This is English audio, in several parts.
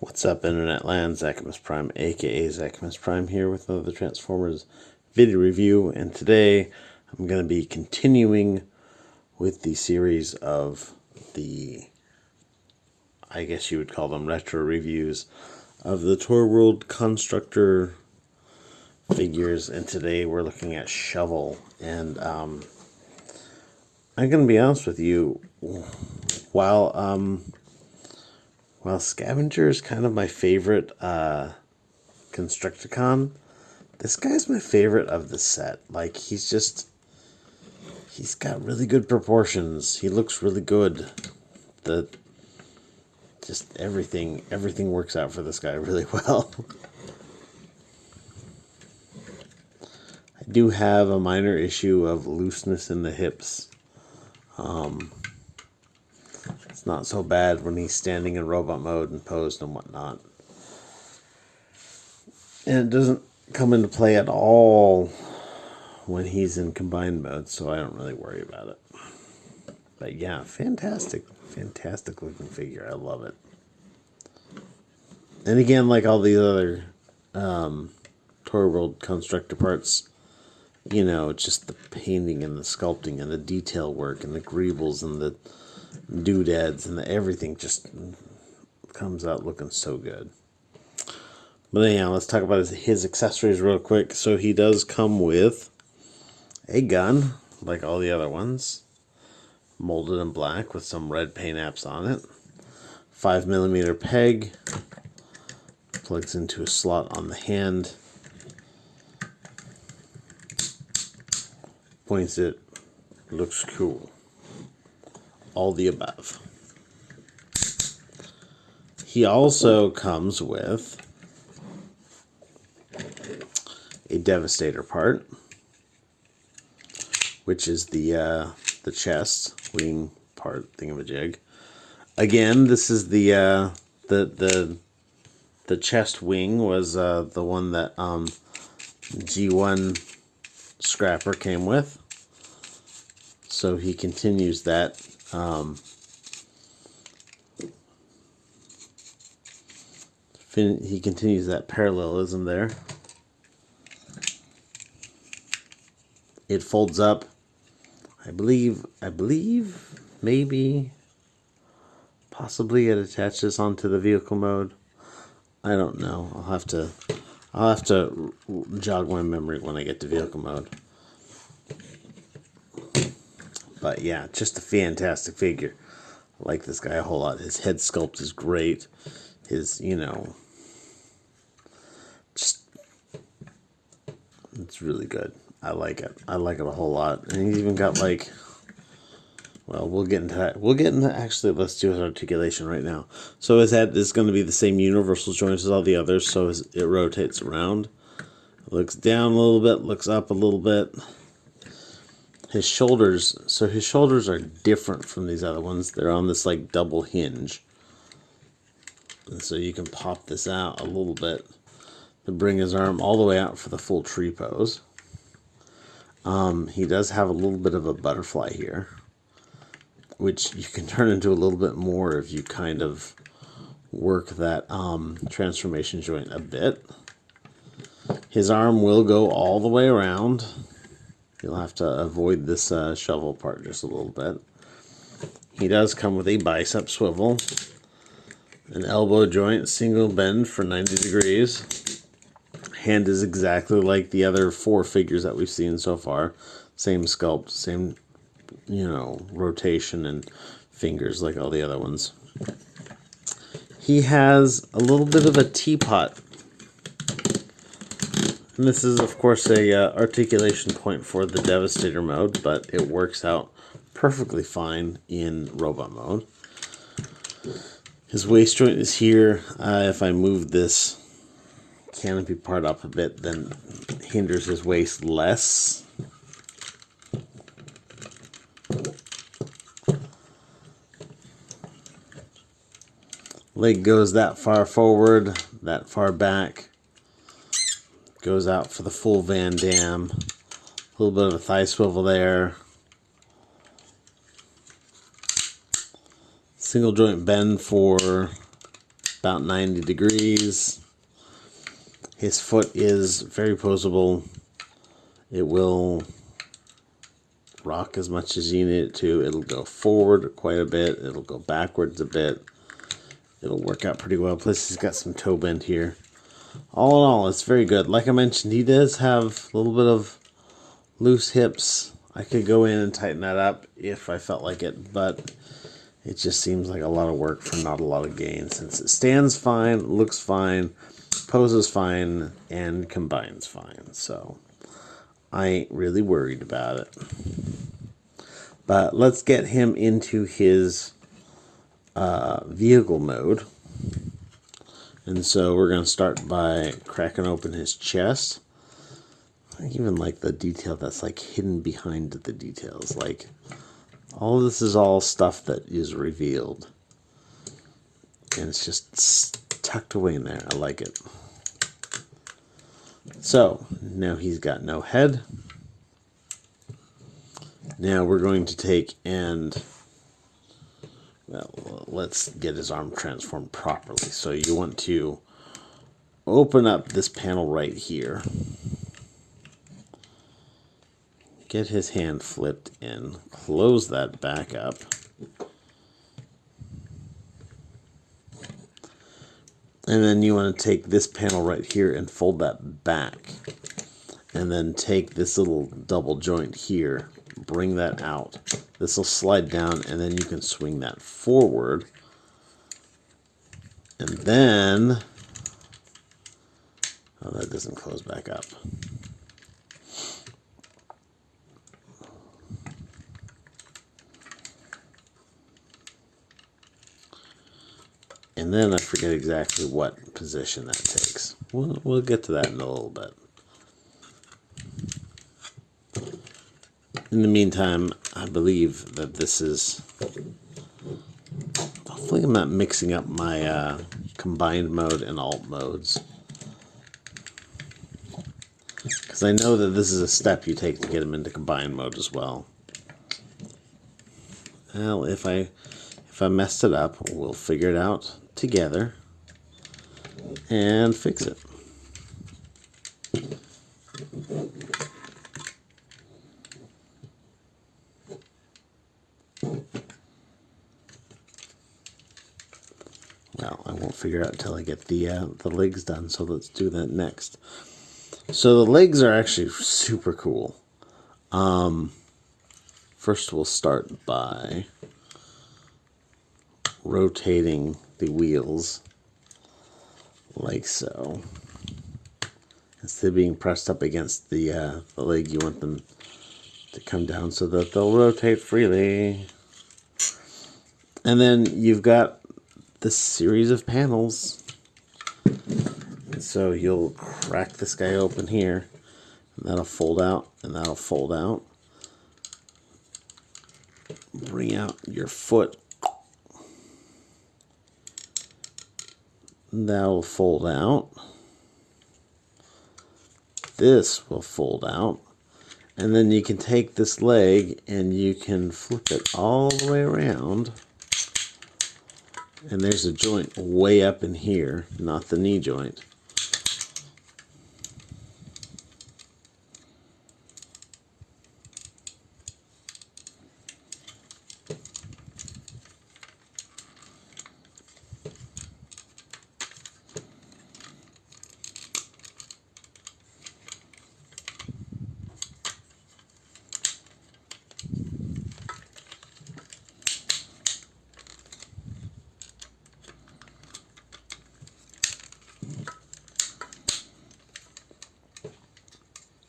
What's up, Internet Land? Zachamus Prime, aka Zachamus Prime, here with another Transformers video review. And today I'm going to be continuing with the series of the, I guess you would call them retro reviews of the Toyworld Constructor figures. And today we're looking at Shovel. And I'm going to be honest with you, while Scavenger is kind of my favorite Constructicon, this guy's my favorite of the set. Like, he's got really good proportions. He looks really good. Just everything works out for this guy really well. I do have a minor issue of looseness in the hips. It's not so bad when he's standing in robot mode and posed and whatnot. And it doesn't come into play at all when he's in combined mode, so I don't really worry about it. But yeah, fantastic looking figure. I love it. And again, like all the other Toyworld Constructor parts, you know, just the painting and the sculpting and the detail work and the greebles and the doodads and everything just comes out looking so good. But anyhow, let's talk about his accessories real quick. So he does come with a gun, like all the other ones, molded in black with some red paint apps on it. 5mm peg, plugs into a slot on the hand, points it, looks cool. All the above. He also comes with a Devastator part, which is the chest wing part thingamajig. Again, this is the chest wing was the one that G1 Scrapper came with. So he continues that. He continues that parallelism there. It folds up. I believe, maybe, possibly it attaches onto the vehicle mode. I don't know. I'll have to jog my memory when I get to vehicle mode. But yeah, just a fantastic figure. I like this guy a whole lot. His head sculpt is great. His, it's really good. I like it. I like it a whole lot. And he's even got like, well, we'll get into that. Actually, let's do his articulation right now. So his head is going to be the same universal joints as all the others. So it rotates around. It looks down a little bit, looks up a little bit. His shoulders are different from these other ones. They're on this like double hinge. And so you can pop this out a little bit to bring his arm all the way out for the full tree pose. He does have a little bit of a butterfly here, which you can turn into a little bit more if you kind of work that transformation joint a bit. His arm will go all the way around. You'll have to avoid this shovel part just a little bit. He does come with a bicep swivel, an elbow joint, single bend for 90 degrees. Hand is exactly like the other 4 figures that we've seen so far. Same sculpt, same, rotation and fingers like all the other ones. He has a little bit of a teapot. And this is, of course, a articulation point for the Devastator mode, but it works out perfectly fine in robot mode. His waist joint is here. If I move this canopy part up a bit, then hinders his waist less. Leg goes that far forward, that far back. Goes out for the full Van Damme. A little bit of a thigh swivel there. Single joint bend for about 90 degrees. His foot is very posable. It will rock as much as you need it to. It'll go forward quite a bit. It'll go backwards a bit. It'll work out pretty well. Plus he's got some toe bend here. All in all, it's very good. Like I mentioned, he does have a little bit of loose hips. I could go in and tighten that up if I felt like it, but it just seems like a lot of work for not a lot of gain, since it stands fine, looks fine, poses fine, and combines fine. So I ain't really worried about it. But let's get him into his vehicle mode. And so we're going to start by cracking open his chest. I even like the detail that's like hidden behind the details. Like, all of this is all stuff that is revealed. And it's just tucked away in there. I like it. So, now he's got no head. Now we're going to take and, well, let's get his arm transformed properly. So you want to open up this panel right here. Get his hand flipped in, close that back up. And then you want to take this panel right here and fold that back. And then take this little double joint here, bring that out. This will slide down, and then you can swing that forward. And then, oh, that doesn't close back up. And then I forget exactly what position that takes. We'll get to that in a little bit. In the meantime, I believe that this is... Hopefully I'm not mixing up my combined mode and alt modes. Because I know that this is a step you take to get them into combined mode as well. Well, if I messed it up, we'll figure it out together and fix it. Well, I won't figure it out until I get the legs done, so let's do that next. So the legs are actually super cool. First we'll start by rotating the wheels like so. Instead of being pressed up against the leg, you want them to come down so that they'll rotate freely. And then you've got this series of panels. So you'll crack this guy open here, and that'll fold out, and that'll fold out. Bring out your foot. That'll fold out. This will fold out. And then you can take this leg and you can flip it all the way around. And there's a joint way up in here, not the knee joint.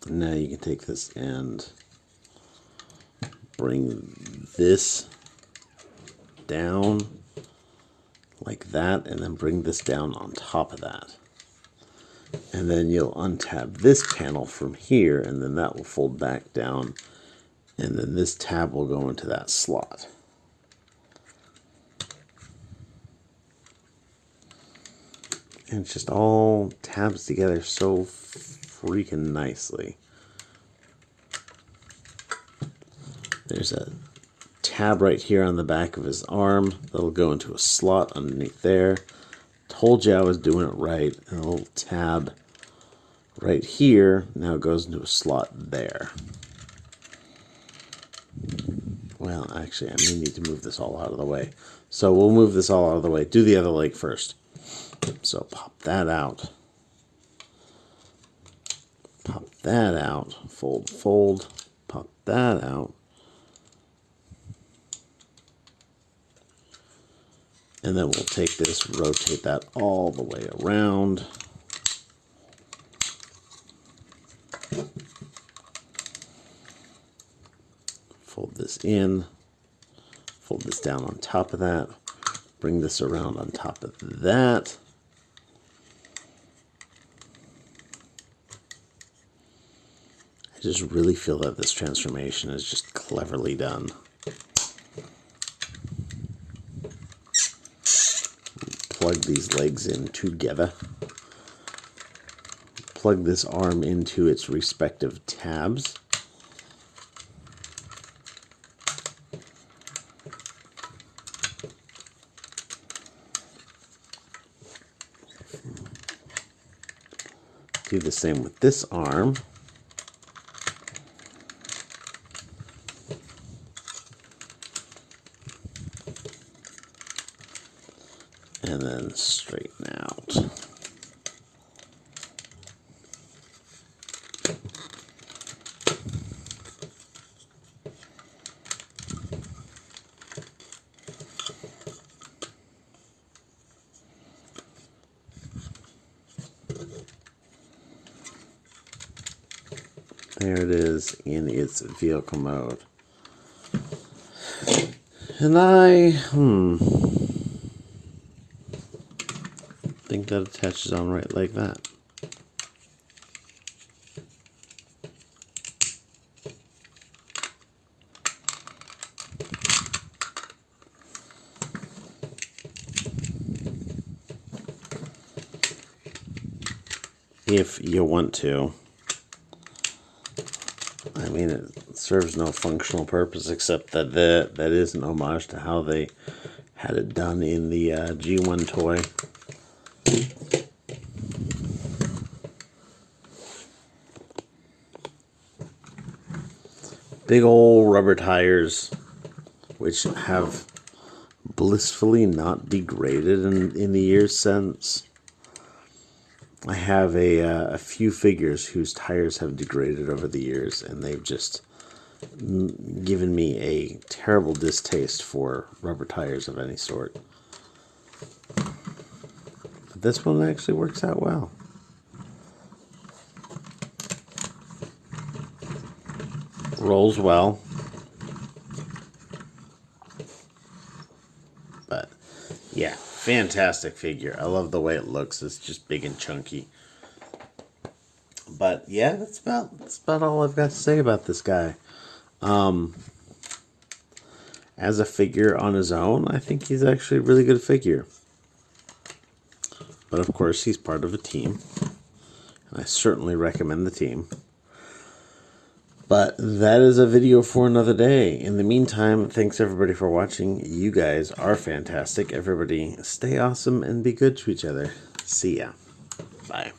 Now you can take this and bring this down like that, and then bring this down on top of that. And then you'll untab this panel from here, and then that will fold back down, and then this tab will go into that slot. And it just all tabs together so freaking nicely. There's a tab right here on the back of his arm that'll go into a slot underneath there. Told you I was doing it right. And a little tab right here now goes into a slot there. Well, actually, I may need to move this all out of the way. So we'll move this all out of the way. Do the other leg first. So pop that out. Pop that out. Fold, fold. Pop that out. And then we'll take this, rotate that all the way around. Fold this in. Fold this down on top of that. Bring this around on top of that. I just really feel that this transformation is just cleverly done. Plug these legs in together. Plug this arm into its respective tabs. Do the same with this arm. And then straighten out. There it is in its vehicle mode. And I think that attaches on right like that. If you want to. I mean, it serves no functional purpose except that that is an homage to how they had it done in the G1 toy. Big old rubber tires, which have blissfully not degraded in the years since. I have a few figures whose tires have degraded over the years, and they've just given me a terrible distaste for rubber tires of any sort. But this one actually works out well. Rolls well. But yeah, fantastic figure. I love the way it looks. It's just big and chunky. But yeah, that's about all I've got to say about this guy. As a figure on his own, I think he's actually a really good figure. But of course, he's part of a team. And I certainly recommend the team. But that is a video for another day. In the meantime, thanks everybody for watching. You guys are fantastic. Everybody stay awesome and be good to each other. See ya. Bye.